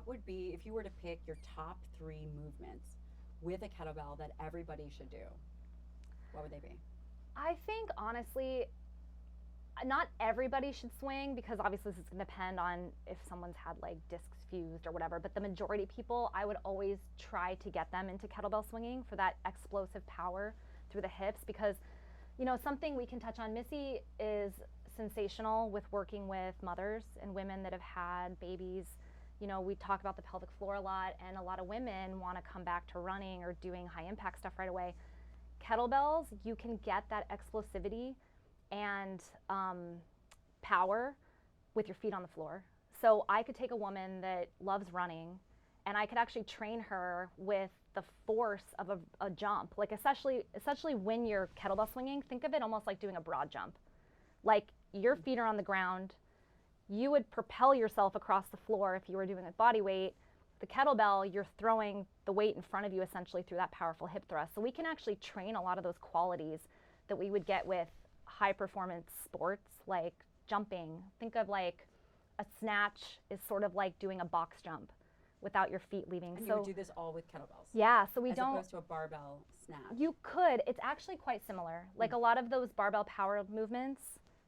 would be, if you were to pick your top 3 movements with a kettlebell that everybody should do, what would they be? I think honestly, not everybody should swing, because obviously this is going to depend on if someone's had like discs fused or whatever, but the majority of people, I would always try to get them into kettlebell swinging for that explosive power through the hips, because something we can touch on, Missy is sensational with working with mothers and women that have had babies. We talk about the pelvic floor a lot, and a lot of women want to come back to running or doing high impact stuff right away. Kettlebells, you can get that explosivity and power with your feet on the floor. So I could take a woman that loves running, and I could actually train her with the force of a jump. Like essentially when you're kettlebell swinging, think of it almost like doing a broad jump. Like your feet are on the ground, you would propel yourself across the floor if you were doing it body weight. The kettlebell, you're throwing the weight in front of you essentially through that powerful hip thrust. So we can actually train a lot of those qualities that we would get with high performance sports like jumping. Think of like a snatch is sort of like doing a box jump without your feet leaving. And you would do this all with kettlebells? Yeah, so we as don't. As opposed to a barbell snatch? You could. It's actually quite similar. Like a lot of those barbell power movements,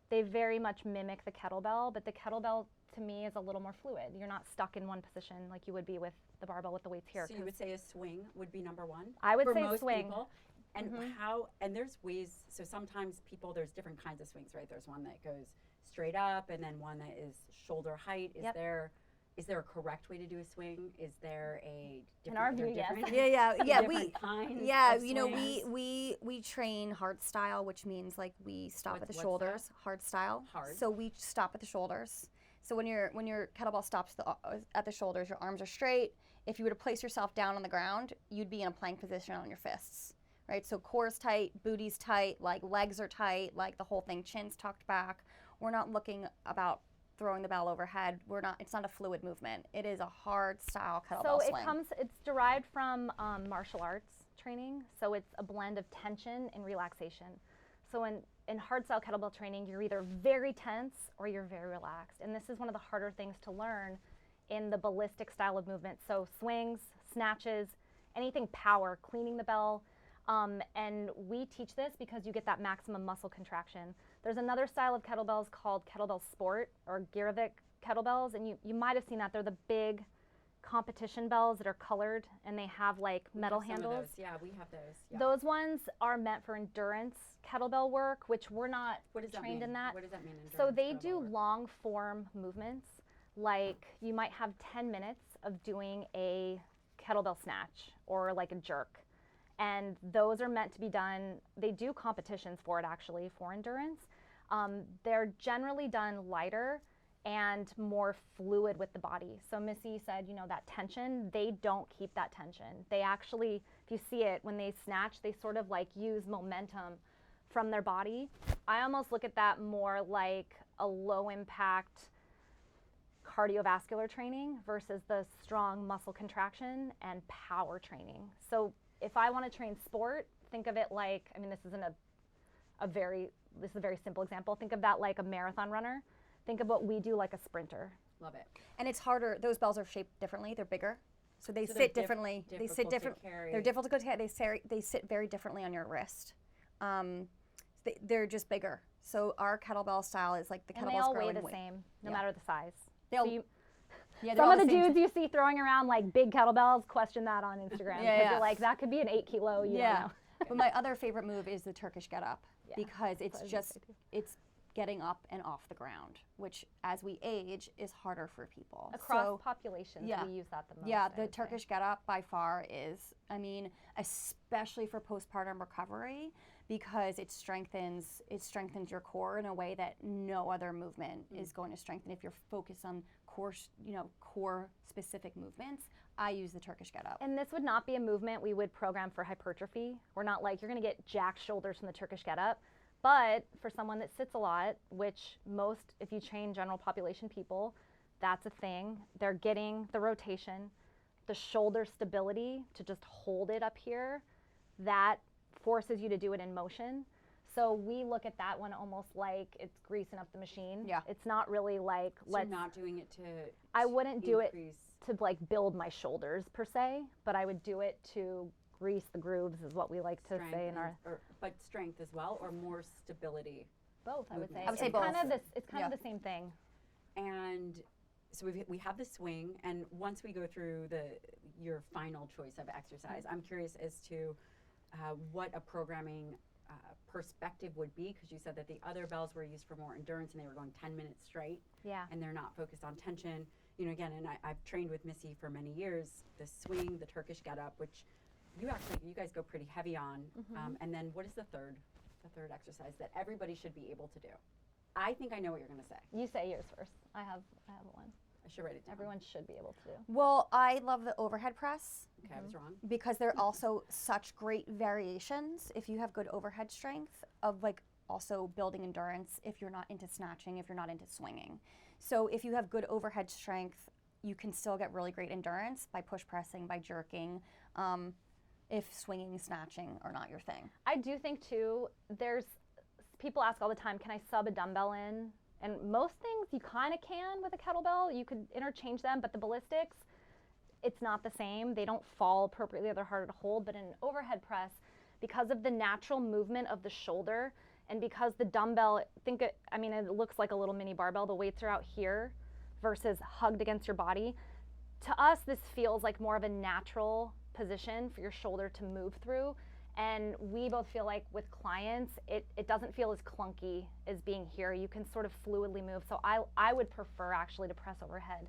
they very much mimic the kettlebell, but the kettlebell to me is a little more fluid. You're not stuck in one position like you would be with the barbell with the weights here. So you would say a swing would be number one? I would for say most swing. People. And and there's ways, so sometimes people, there's different kinds of swings, right? There's one that goes straight up, and then one that is shoulder height. Is there a correct way to do a swing? Is there a different? In our view, yes. Different kinds of swings? we train hard style, which means like we stop at the shoulders. That? Hard style. Hard. So we stop at the shoulders. So when your kettlebell stops at the shoulders, your arms are straight. If you were to place yourself down on the ground, you'd be in a plank position on your fists. Right, so core's tight, booty's tight, like legs are tight, like the whole thing, chin's tucked back. We're not looking about throwing the bell overhead. It's not a fluid movement. It is a hard style kettlebell swing. It's derived from martial arts training. So it's a blend of tension and relaxation. So in hard style kettlebell training, you're either very tense or you're very relaxed. And this is one of the harder things to learn in the ballistic style of movement. So swings, snatches, anything power, cleaning the bell. And we teach this because you get that maximum muscle contraction. There's another style of kettlebells called kettlebell sport or Gyrovic kettlebells, and you might have seen that. They're the big competition bells that are colored, and they have like metal handles. Yeah, we have those. Yeah. Those ones are meant for endurance kettlebell work, which we're not trained in that. What does that mean? So they do long form movements, like you might have 10 minutes of doing a kettlebell snatch or like a jerk. And those are meant to be done, they do competitions for it actually, for endurance. They're generally done lighter and more fluid with the body. So Missy said, that tension, they don't keep that tension. They actually, if you see it, when they snatch, they sort of like use momentum from their body. I almost look at that more like a low impact cardiovascular training versus the strong muscle contraction and power training. So if I want to train sport, think of it like, this is a very simple example. Think of that like a marathon runner. Think of what we do like a sprinter. Love it. And it's harder. Those bells are shaped differently. They're bigger. So they sit differently. They sit different. They're difficult to carry. They sit very differently on your wrist. They're just bigger. So our kettlebell style is like the kettlebells. And they all weigh the same, no matter the size. Some of the dudes you see throwing around like big kettlebells, question that on Instagram. Because you're like, that could be an 8 kilo. You don't know. But my other favorite move is the Turkish get up because it's getting up and off the ground, which as we age is harder for people. Across populations, we use that the most. Yeah, the Turkish get up by far is, especially for postpartum recovery, because it strengthens your core in a way that no other movement is going to strengthen. If you're focused on core specific movements, I use the Turkish get up. And this would not be a movement we would program for hypertrophy. We're not like, you're gonna get jacked shoulders from the Turkish get up. But for someone that sits a lot, which most, if you train general population people, that's a thing. They're getting the rotation, the shoulder stability to just hold it up here. That forces you to do it in motion. So we look at that one almost like it's greasing up the machine. Yeah. It's not really like, So you're not doing it to I wouldn't do it increase. to like build my shoulders per se, but I would do it to grease the grooves is what we like to Strength say in and- our, but strength as well, or more stability. both I would say. movement. I would say It's kind both. of this, it's kind of Yeah. the same thing. And so we have the swing, and once we go through your final choice of exercise, I'm curious as to what a programming perspective would be, because you said that the other bells were used for more endurance and they were going 10 minutes straight, Yeah. and they're not focused on tension. You know, again, and I've trained with Missy for many years, the swing, the Turkish get up, which you guys go pretty heavy on. And then what is the third exercise that everybody should be able to do? I think I know what you're going to say. You say yours first. I have one. I should write it down. Everyone should be able to do. Well, I love the overhead press Okay, I was wrong. because there are also such great variations if you have good overhead strength of like also building endurance if you're not into snatching, if you're not into swinging. So if you have good overhead strength, you can still get really great endurance by push pressing, by jerking, if swinging, snatching are not your thing. I do think too, people ask all the time, can I sub a dumbbell in? And most things you kind of can with a kettlebell. You could interchange them, but the ballistics, it's not the same. They don't fall appropriately, they're harder to hold. But in an overhead press, because of the natural movement of the shoulder, and because the dumbbell, it looks like a little mini barbell. The weights are out here versus hugged against your body. To us, this feels like more of a natural position for your shoulder to move through. And we both feel like with clients, it doesn't feel as clunky as being here. You can sort of fluidly move. So I would prefer actually to press overhead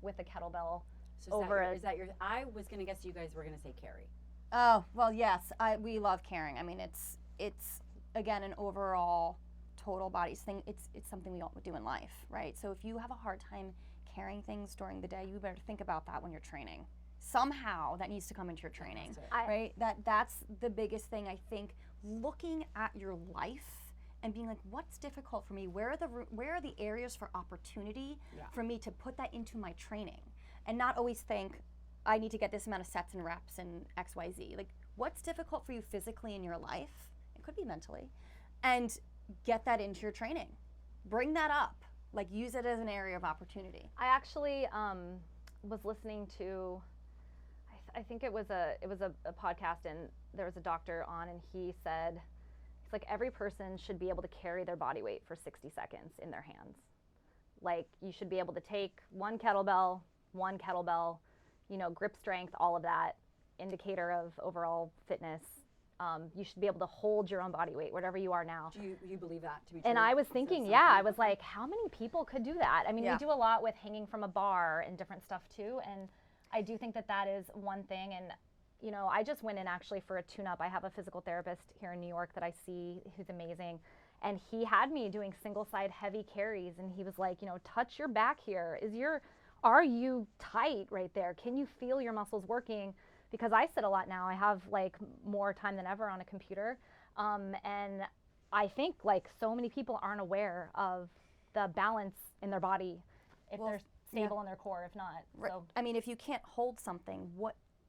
with a kettlebell. So is that your, I was going to guess you guys were going to say carry. Oh, well, yes, we love carrying. I mean, it's again an overall total bodies thing. It's something we all do in life, right? So if you have a hard time carrying things during the day, you better think about that when you're training. Somehow that needs to come into your training, right? That's the biggest thing, I think. Looking at your life and being like, what's difficult for me? Where are the areas for opportunity for me to put that into my training, and not always think I need to get this amount of sets and reps and X, Y, Z. Like, what's difficult for you physically in your life? It could be mentally, and get that into your training. Bring that up. Like, use it as an area of opportunity. I actually was listening to, I think it was a podcast, and there was a doctor on, and he said, he's like, every person should be able to carry their body weight for 60 seconds in their hands. Like, you should be able to take one kettlebell, grip strength, all of that, indicator of overall fitness. You should be able to hold your own body weight, whatever you are now. Do you believe that to be true? And I was thinking, I was like, how many people could do that? I mean, we do a lot with hanging from a bar and different stuff too. And I do think that is one thing. And, I just went in actually for a tune-up. I have a physical therapist here in New York that I see who's amazing. And he had me doing single-side heavy carries. And he was like, touch your back here. Are you tight right there? Can you feel your muscles working? Because I sit a lot now. I have like more time than ever on a computer. And I think like so many people aren't aware of the balance in their body if they're stable in their core, if not. Right. So. I mean, if you can't hold something,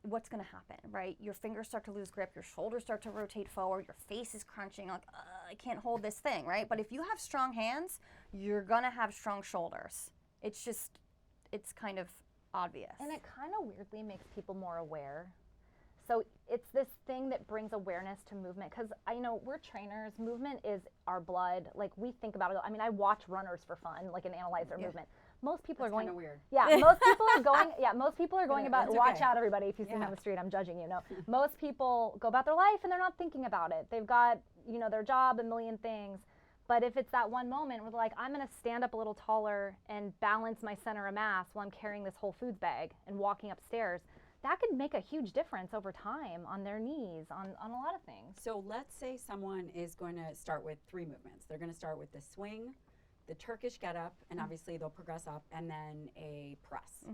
what's going to happen, right? Your fingers start to lose grip, your shoulders start to rotate forward, your face is crunching, like, I can't hold this thing, right? But if you have strong hands, you're going to have strong shoulders. It's kind of obvious. And it kind of weirdly makes people more aware. So it's this thing that brings awareness to movement, because I know we're trainers. Movement is our blood. Like, we think about it. I mean, I watch runners for fun, like, and analyze their movement. Most people are going. Kind of weird. Yeah, most people are going. Yeah, most people are going about. It's Watch okay. out, everybody! If you see me on the street, I'm judging you. No, most people go about their life and they're not thinking about it. They've got their job, a million things. But if it's that one moment where they're like, I'm going to stand up a little taller and balance my center of mass while I'm carrying this Whole Foods bag and walking upstairs, that could make a huge difference over time on their knees, on a lot of things. So let's say someone is going to start with 3 movements. They're going to start with the swing, the Turkish get up, and obviously they'll progress up, and then a press.